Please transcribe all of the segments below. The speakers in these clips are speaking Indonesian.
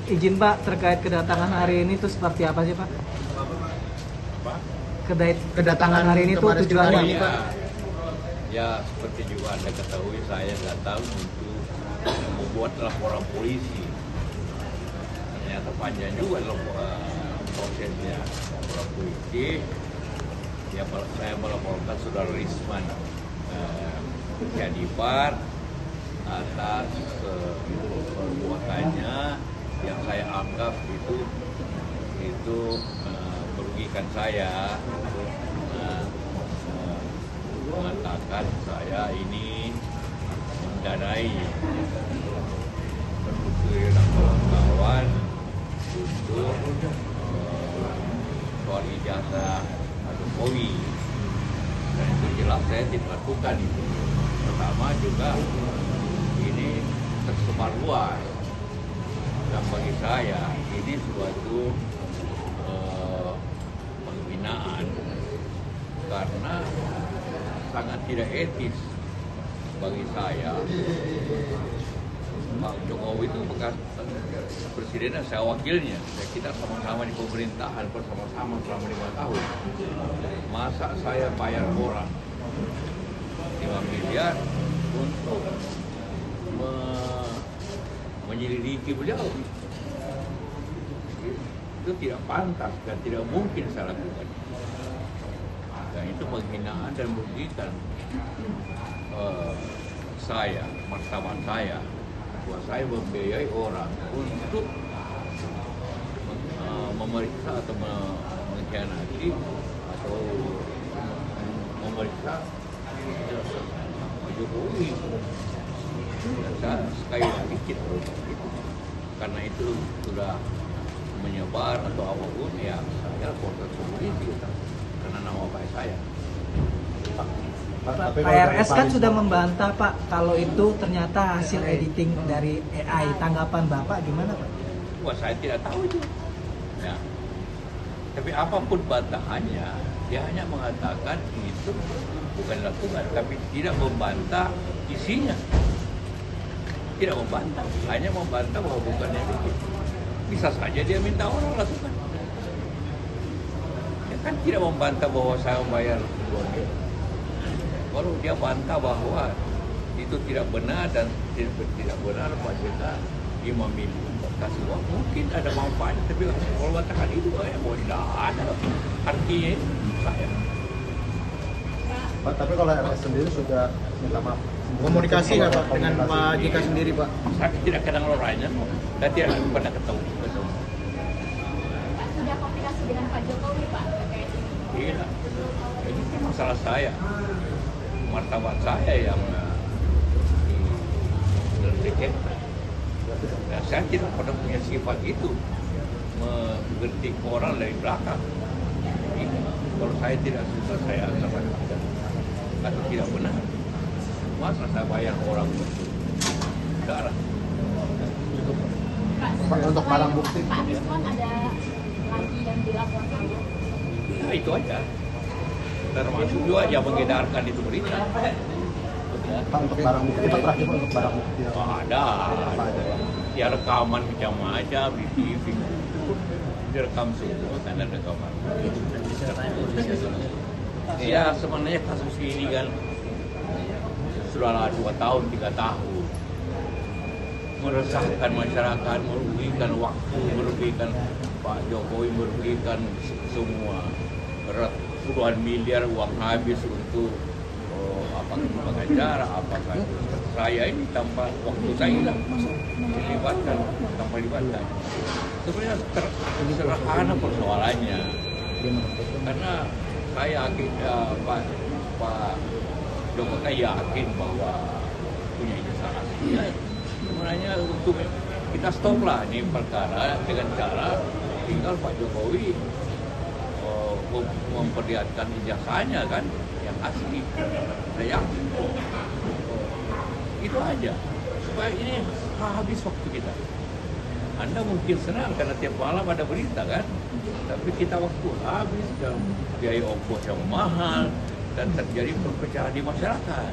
Izin Pak, terkait kedatangan hari ini itu seperti apa sih Pak? Apa? Kedatangan hari ini tuh tujuannya Ya, Pak? ya seperti juga Anda ketahui, saya datang untuk membuat laporan polisi. Ternyata panjang juga prosesnya laporan polisi. Ya, saya melaporkan saudara Risman Jadipar atas perbuatannya yang saya anggap itu merugikan saya, mengatakan saya ini mendanai berpikir dan kawan-kawan untuk soal ijazah Jokowi, dan itu jelas saya tidak lakukan itu. Pertama juga ini tersebar luas, dan bagi saya ini suatu penghinaan karena sangat tidak etis bagi saya. Pak Jokowi itu bekas presiden dan saya wakilnya. Kita sama-sama di pemerintahan bersama-sama selama 5 tahun. Masa saya bayar orang 5 miliar untuk menyelidiki beliau? Itu tidak pantas dan tidak mungkin saya lakukan. Dan itu penghinaan dan merugikan saya, martabat saya, bahwa saya membiayai orang untuk memeriksa atau mengkhianati atau memeriksa Pak Jokowi. Dan saya sekali lagi kita karena itu sudah menyebar atau apapun, ya saya laporkan ke polisi karena nama baik saya. Pak, PRS kan sudah membantah Pak kalau itu ternyata hasil editing dari AI. Tanggapan Bapak gimana Pak? Wah, saya tidak tahu itu. Ya. Tapi apapun bantahannya, dia hanya mengatakan itu bukan lakukan, tapi tidak membantah isinya. Tidak membantah, hanya membantah bahwa bukan yang itu. Bisa saja dia minta orang lakukan. Dia kan tidak membantah bahwa saya membayar 2 miliar. Kalau dia bantah bahwa itu tidak benar dan tidak benar Pak JK 5 miliar kasih uang, mungkin ada manfaatnya, tapi kalau katakan itu ya mau tidak ada artinya saya. Pak, tapi kalau RS sendiri sudah minta maaf. Komunikasi nggak Pak dengan Pak JK sendiri Pak? Saya tidak kenal orangnya, saya tidak pernah ketemu. Pak, sudah komunikasi dengan Pak Jokowi Pak terkait ini? Tidak, ini masalah saya, martabat saya yang dilecehkan. Dan saya tidak pernah punya sifat itu mengkritik orang dari belakang. Jadi, kalau saya tidak suka, saya sampaikan atau tidak benar. Masa saya bayar orang untuk darah? Pak, untuk barang bukti. Pak Risman ada lagi yang dilaporkan? Ya, itu aja. Termasuk juga yang mengedarkan itu berita. Pak, untuk barang bukti, Pak, terakhir Pak, untuk barang bukti. Ada. Ya, rekaman macam-macam di TV. Direkam semua, kan ada rekaman. Ya, sebenarnya kasus ini kan sudah 2 tahun, 3 tahun. Meresahkan masyarakat, merugikan waktu, merugikan Pak Jokowi, merugikan semua. Puluhan miliar uang habis untuk apakah pengacara, apakah saya ini tanpa waktu saya hilang, dilibatkan, tanpa dilibatkan. Sebenarnya sederhana persoalannya, karena saya yakin Pak Jokowi yakin bahwa punya ijazah asli. Sebenarnya untuk kita stoplah ini perkara dengan cara tinggal Pak Jokowi memperlihatkan ijazahnya kan yang asli. Saya yakin itu aja supaya ini habis waktu kita. Anda mungkin senang karena tiap malam ada berita kan, tapi kita waktu habis dan biaya ongkos yang mahal, dan terjadi perpecahan di masyarakat.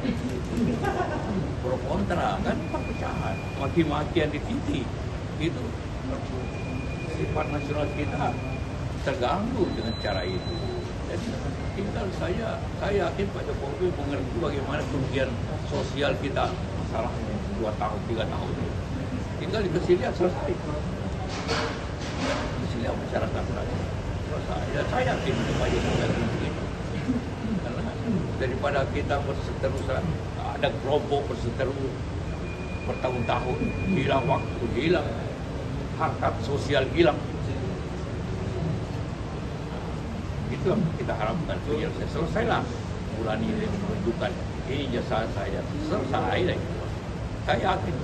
Pro kontra kan perpecahan, maki-makian di titik itu sifat nasional kita terganggu dengan cara itu. Jadi tinggal saya yakin Pak Jokowi mengerti bagaimana kerugian sosial kita masalah 2 tahun 3 tahun. Tinggal dikasih lihat selesai. Dikasih lihat masyarakat selesai. Ya, saya yakin Pak Jokowi akan begitu. Karena daripada kita berseterusan ada kelompok berseteru bertahun-tahun, hilang waktu, hilang harkat sosial, hilang. Itu yang kita harapkan. Selesailah bulan ini menunjukkan ini jasa saya, selesai deh. Saya yakin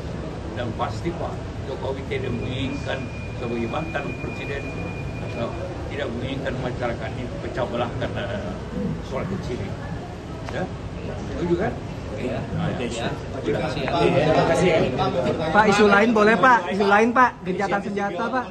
dan pasti Pak Jokowi tidak menginginkan sebagai mantan presiden, tidak menginginkan masyarakat ini pecah belah karena soal kecil ini. Ya, setuju kan? Ya. Terima kasih. Pak, isu lain boleh Pak, isu lain Pak, gencatan senjata Pak.